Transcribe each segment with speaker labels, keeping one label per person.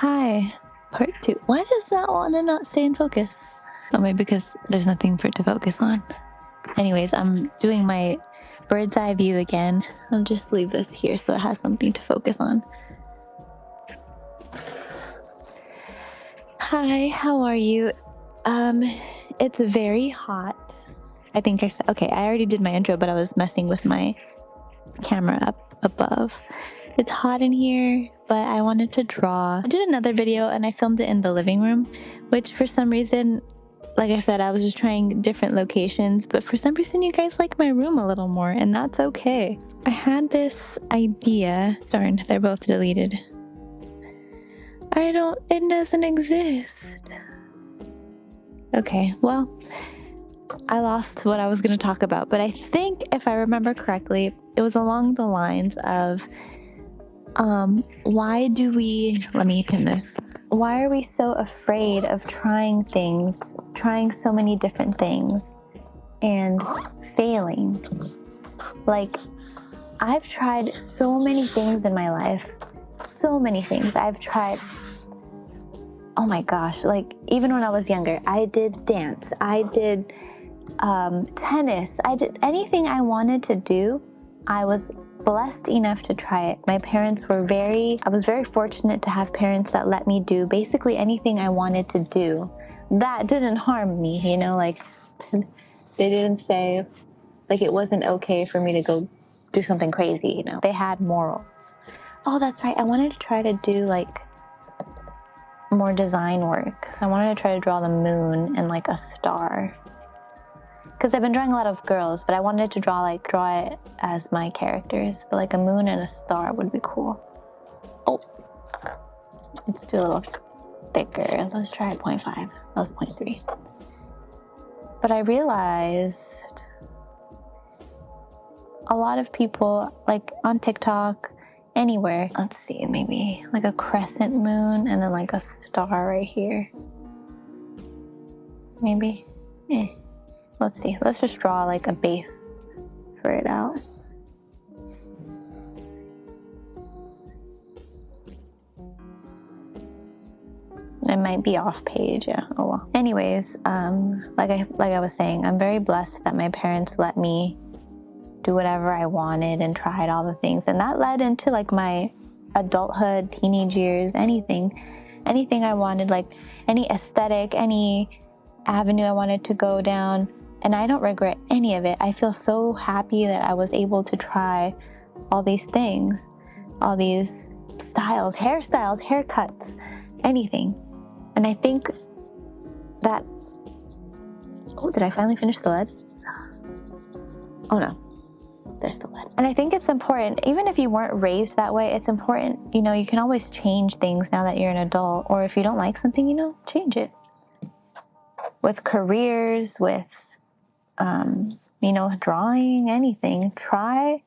Speaker 1: Hi, part 2. Why does that want to not stay in focus? Oh, maybe because there's nothing for it to focus on. Anyways, I'm doing my bird's eye view again. I'll just leave this here so it has something to focus on. Hi, how are you? It's very hot. I think I said, okay, I already did my intro, but I was messing with my camera up above. It's hot in here, but I wanted to draw. I did another video and I filmed it in the living room, which for some reason, like I said, I was just trying different locations, but for some reason you guys like my room a little more, and that's okay. I had this idea. Darn, they're both deleted. It doesn't exist. Okay, well, I lost what I was going to talk about, but I think if I remember correctly, it was along the lines of, let me pin this. Why are we so afraid of trying things, trying so many different things and failing? Like, I've tried so many things in my life, so many things. I've tried, oh my gosh, like even when I was younger, I did dance, I did tennis, I did anything I wanted to do. I was blessed enough to try it. My parents were I was very fortunate to have parents that let me do basically anything I wanted to do. That didn't harm me, you know, like they didn't say like it wasn't okay for me to go do something crazy, you know. They had morals. Oh, that's right. I wanted to try to do like more design work. So I wanted to try to draw the moon and like a star. Because I've been drawing a lot of girls, but I wanted to draw it as my characters. But like a moon and a star would be cool. Oh, let's do a little thicker. Let's try 0.5. That was 0.3. But I realized a lot of people, like on TikTok, anywhere. Let's see, maybe like a crescent moon and then like a star right here. Maybe. Let's see. Let's just draw like a base for it out. It might be off page, yeah. Oh well. Anyways, like I was saying, I'm very blessed that my parents let me do whatever I wanted and tried all the things, and that led into like my adulthood, teenage years, anything I wanted, like any aesthetic, any avenue I wanted to go down. And I don't regret any of it. I feel so happy that I was able to try all these things, all these styles, hairstyles, haircuts, anything. And I think that, oh, did I finally finish the lead? Oh no, there's the lead. And I think it's important, even if you weren't raised that way, it's important, you know, you can always change things now that you're an adult, or if you don't like something, you know, change it. With careers, with you know, drawing, anything, try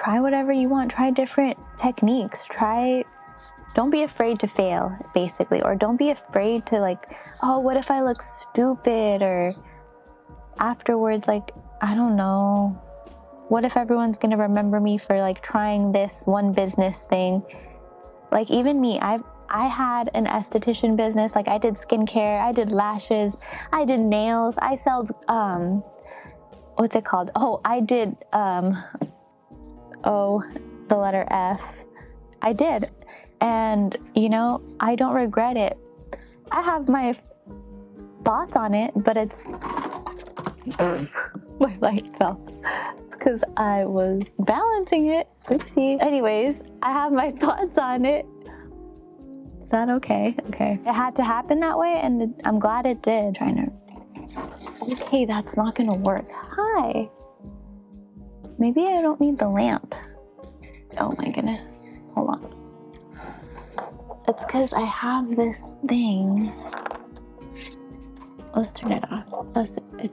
Speaker 1: whatever you want, try different techniques, don't be afraid to fail, basically, or don't be afraid to like, oh, what if I look stupid, or afterwards, like, I don't know, what if everyone's gonna remember me for like trying this one business thing? Like even me, I had an esthetician business, like I did skincare, I did lashes, I did nails, I sold, what's it called? Oh, I did, the letter F. I did. And, you know, I don't regret it. I have my thoughts on it, but it's, my light fell. It's because I was balancing it. Oopsie. Anyways, I have my thoughts on it. Is that okay? Okay. It had to happen that way, and I'm glad it did. Okay, that's not gonna work. Hi. Maybe I don't need the lamp. Oh my goodness. Hold on. It's because I have this thing. Let's turn it off. It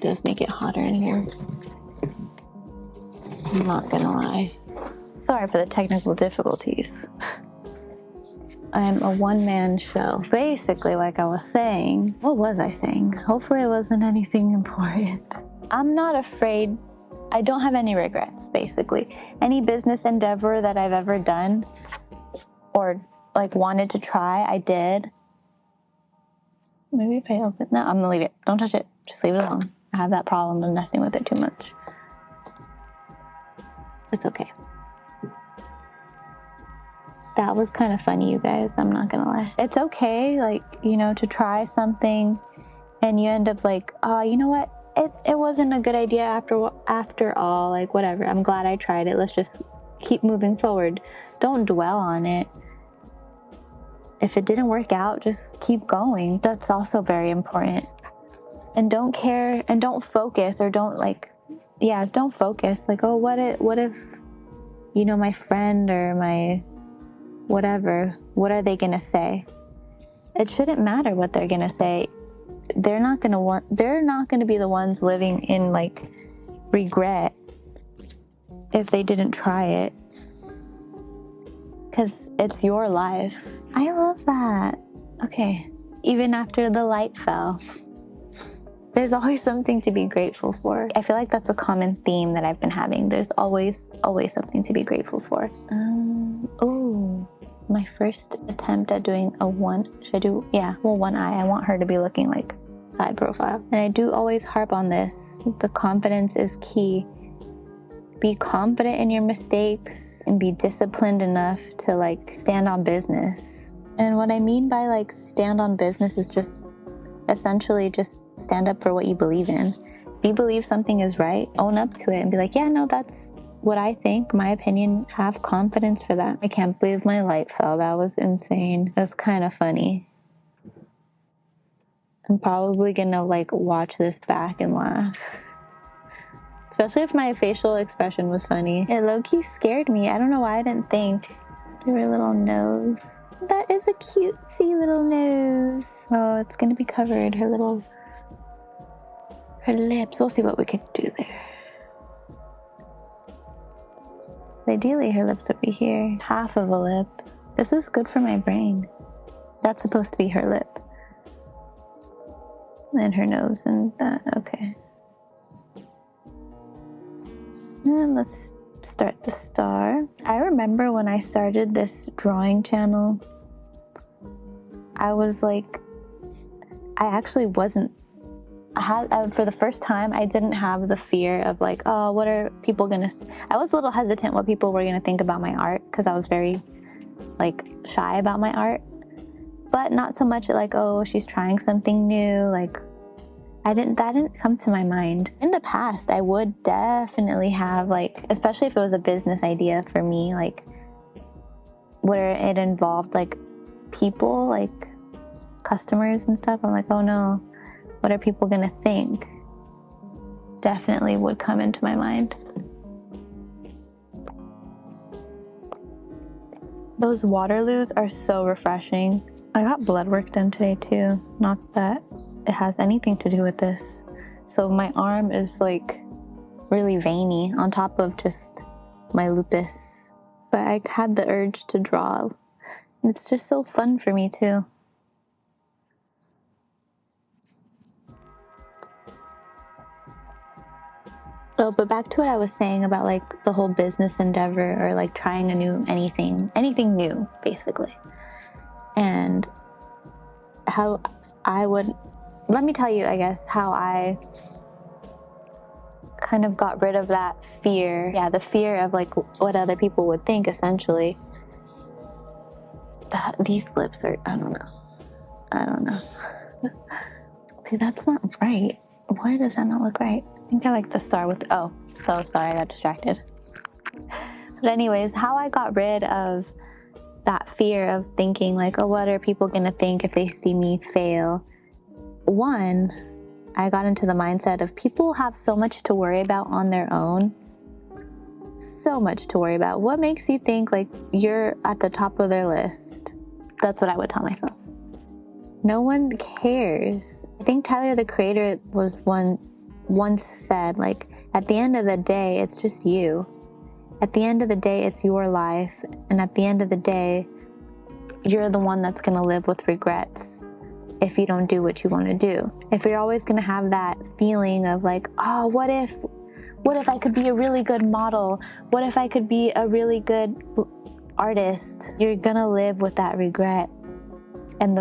Speaker 1: does make it hotter in here. I'm not gonna lie. Sorry for the technical difficulties. I'm a one-man show. Basically, like I was saying, what was I saying? Hopefully it wasn't anything important. I'm not afraid. I don't have any regrets, basically. Any business endeavor that I've ever done, or like wanted to try, I did. Maybe if I open, no, I'm gonna leave it. Don't touch it. Just leave it alone. I have that problem of messing with it too much. It's okay. That was kind of funny, you guys. I'm not gonna lie. It's okay, like, you know, to try something and you end up like, oh, you know what? It wasn't a good idea after all. Like, whatever. I'm glad I tried it. Let's just keep moving forward. Don't dwell on it. If it didn't work out, just keep going. That's also very important. And don't care and don't focus or don't like, yeah, don't focus. Like, oh, what if, you know, my friend or my whatever, what are they gonna say? It shouldn't matter what they're gonna say. They're not gonna be the ones living in like regret if they didn't try it, because it's your life. I love that. Okay, even after the light fell, there's always something to be grateful for. I feel like that's a common theme that I've been having. There's always something to be grateful for. Oh, my first attempt at doing a one. Should I do? Yeah, well, one eye. I want her to be looking like side profile. And I do always harp on this. The confidence is key. Be confident in your mistakes and be disciplined enough to like stand on business. And what I mean by like stand on business is just essentially just stand up for what you believe in. If you believe something is right, own up to it and be like, yeah, no, that's what I think, my opinion. Have confidence for that. I can't believe my light fell. That was insane. It was kind of funny. I'm probably gonna like watch this back and laugh. Especially if my facial expression was funny. It low-key scared me. I don't know why I didn't think. Give her a little nose. That is a cutesy little nose. Oh, it's gonna be covered. Her lips. We'll see what we could do there. Ideally, her lips would be here. Half of a lip. This is good for my brain. That's supposed to be her lip. And her nose and that. Okay. And let's start the star. I remember when I started this drawing channel, I was like, for the first time, I didn't have the fear of like, oh, what are people gonna, I was a little hesitant what people were gonna think about my art, because I was very like shy about my art, but not so much like, oh, she's trying something new. Like, that didn't come to my mind. In the past, I would definitely have like, especially if it was a business idea for me, like where it involved like people, like customers and stuff. I'm like, oh no, what are people gonna think? Definitely would come into my mind. Those Waterloos are so refreshing. I got blood work done today too. Not that it has anything to do with this. So my arm is like really veiny on top of just my lupus. But I had the urge to draw. It's just so fun for me too. Oh, but back to what I was saying about like the whole business endeavor, or like trying anything new, basically. And how let me tell you, I guess, how I kind of got rid of that fear. Yeah, the fear of like what other people would think, essentially. These lips are, I don't know. See, that's not right. Why does that not look right? I think I like the star with, oh, so sorry, I got distracted. But anyways, how I got rid of that fear of thinking like, oh, what are people gonna think if they see me fail? One, I got into the mindset of people have so much to worry about on their own. So much to worry about. What makes you think like you're at the top of their list? That's what I would tell myself. No one cares. I think Tyler, the Creator, once said, like, at the end of the day, it's just you. At the end of the day, it's your life. And at the end of the day, you're the one that's gonna live with regrets if you don't do what you want to do. If you're always gonna have that feeling of like, oh, what if I could be a really good model? What if I could be a really good artist, you're gonna live with that regret and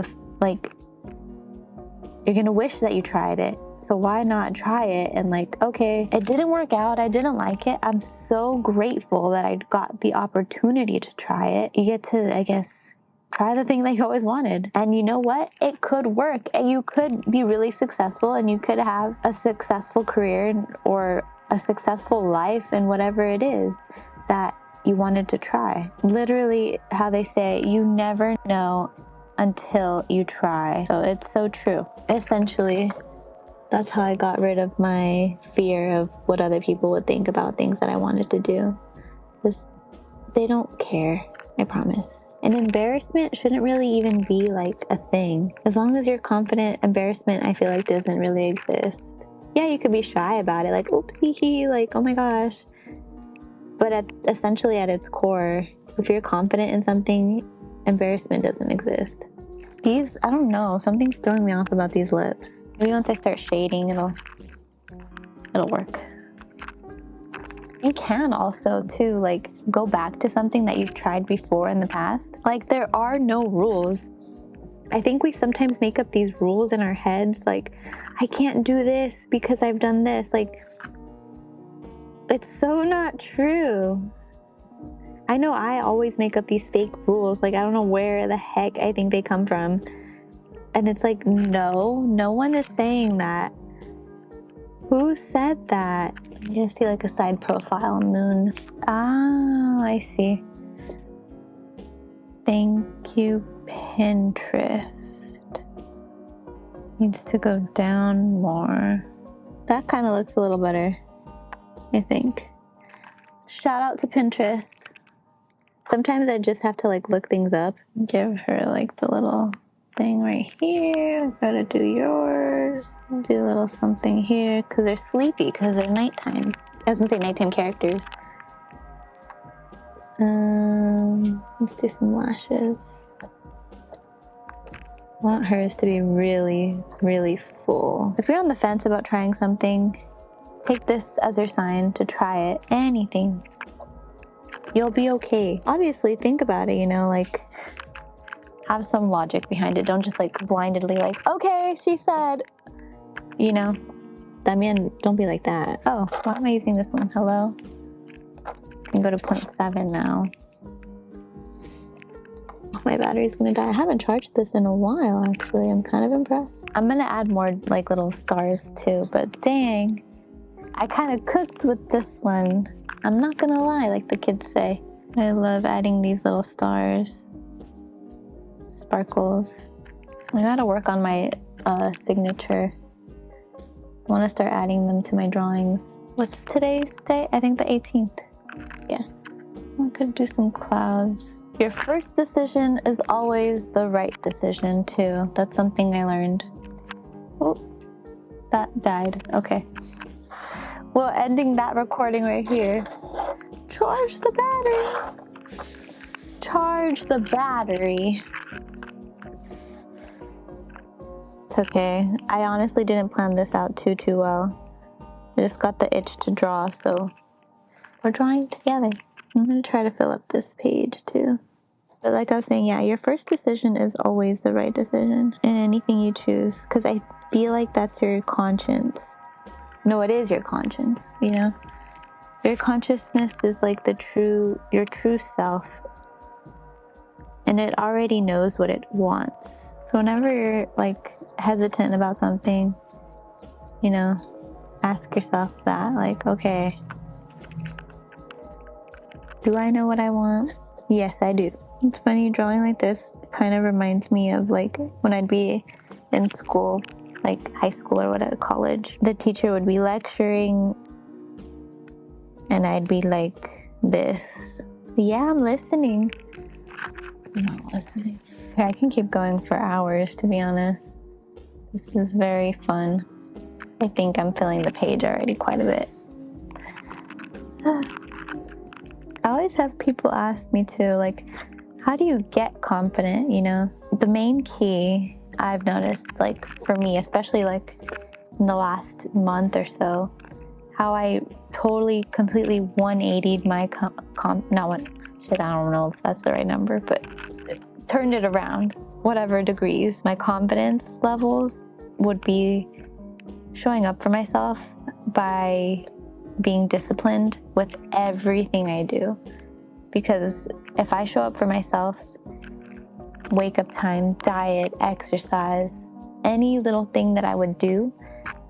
Speaker 1: you're gonna wish that you tried it. So why not try it? And okay, it didn't work out. I didn't like it. I'm so grateful that I got the opportunity to try it. You get to, I guess, try the thing that you always wanted. And you know what? It could work. And you could be really successful, and you could have a successful career or a successful life in whatever it is that you wanted to try. Literally, how they say, you never know until you try. So it's so true. Essentially, that's how I got rid of my fear of what other people would think about things that I wanted to do. Because they don't care, I promise. And embarrassment shouldn't really even be a thing. As long as you're confident, embarrassment, I feel like, doesn't really exist. Yeah, you could be shy about it, oopsie, oh my gosh. But essentially at its core, if you're confident in something, embarrassment doesn't exist. I don't know, something's throwing me off about these lips. Maybe once I start shading, it'll work. You can also too, go back to something that you've tried before in the past. There are no rules. I think we sometimes make up these rules in our heads, I can't do this because I've done this. It's so not true. I know I always make up these fake rules. I don't know where the heck I think they come from. And it's no one is saying that. Who said that? You just see a side profile moon. Ah, I see. Thank you, Pinterest. Needs to go down more. That kind of looks a little better, I think. Shout out to Pinterest. Sometimes I just have to look things up. Give her the little thing right here. Gotta do yours. Do a little something here because they're sleepy because they're nighttime. I was gonna say nighttime characters. Let's do some lashes. I want hers to be really, really full. If you're on the fence about trying something, take this as your sign to try it. Anything. You'll be okay. Obviously, think about it, have some logic behind it. Don't just blindedly okay, she said, that man, don't be like that. Oh, why am I using this one? Hello? I can go to 0.7 now. My battery's gonna die. I haven't charged this in a while, actually. I'm kind of impressed. I'm gonna add more little stars too, but dang. I kind of cooked with this one. I'm not gonna lie, like the kids say. I love adding these little stars. Sparkles. I gotta work on my signature. I want to start adding them to my drawings. What's today's day? I think the 18th. Yeah. I could do some clouds. Your first decision is always the right decision too. That's something I learned. Oh, that died. Okay. Well, ending that recording right here. Charge the battery. Charge the battery. It's okay. I honestly didn't plan this out too well. I just got the itch to draw, so we're drawing together. I'm gonna try to fill up this page too. But like I was saying, yeah, your first decision is always the right decision in anything you choose, because I feel like that's your conscience. No, it is your conscience, you know? Your consciousness is like your true self, and it already knows what it wants. So whenever you're like hesitant about something, you know, ask yourself that, like, okay, do I know what I want? Yes, I do. It's funny, drawing like this kind of reminds me of like when I'd be in school, like high school or whatever, college. The teacher would be lecturing and I'd be like this. Yeah, I'm listening. I'm not listening. Okay, I can keep going for hours, to be honest. This is very fun. I think I'm filling the page already quite a bit. I always have people ask me too, like, how do you get confident, you know? The main key I've noticed, like for me, especially like in the last month or so, how I totally, completely 180'd my shit, I don't know if that's the right number, but turned it around, whatever degrees. My confidence levels would be showing up for myself by being disciplined with everything I do. Because if I show up for myself, wake up time, diet, exercise, any little thing that I would do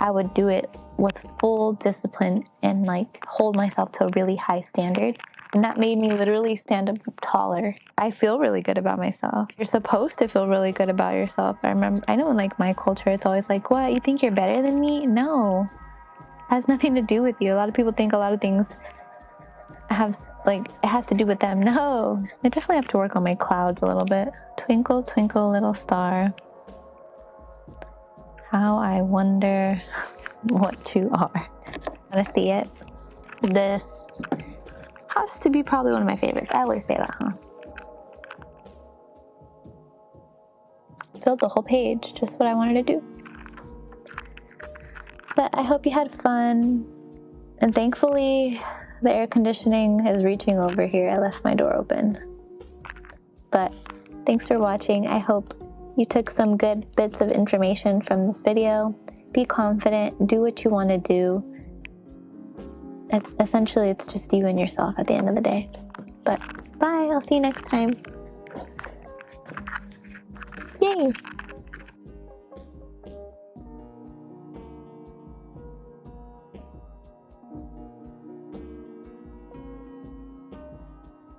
Speaker 1: it with full discipline and like hold myself to a really high standard. And that made me literally stand up taller. I feel really good about myself. You're supposed to feel really good about yourself. I know in like my culture, it's always like, what, you think you're better than me? No, it has nothing to do with you. A lot of people think a lot of things have like, it has to do with them. No, I definitely have to work on my clouds a little bit. Twinkle, twinkle, little star, how I wonder what you are. Want to see it? This has to be probably one of my favorites. I always say that, huh? Filled the whole page, just what I wanted to do. But I hope you had fun. And thankfully, the air conditioning is reaching over here. I left my door open. But thanks for watching. I hope you took some good bits of information from this video. Be confident, do what you want to do. Essentially, it's just you and yourself at the end of the day. But bye, I'll see you next time. Yay!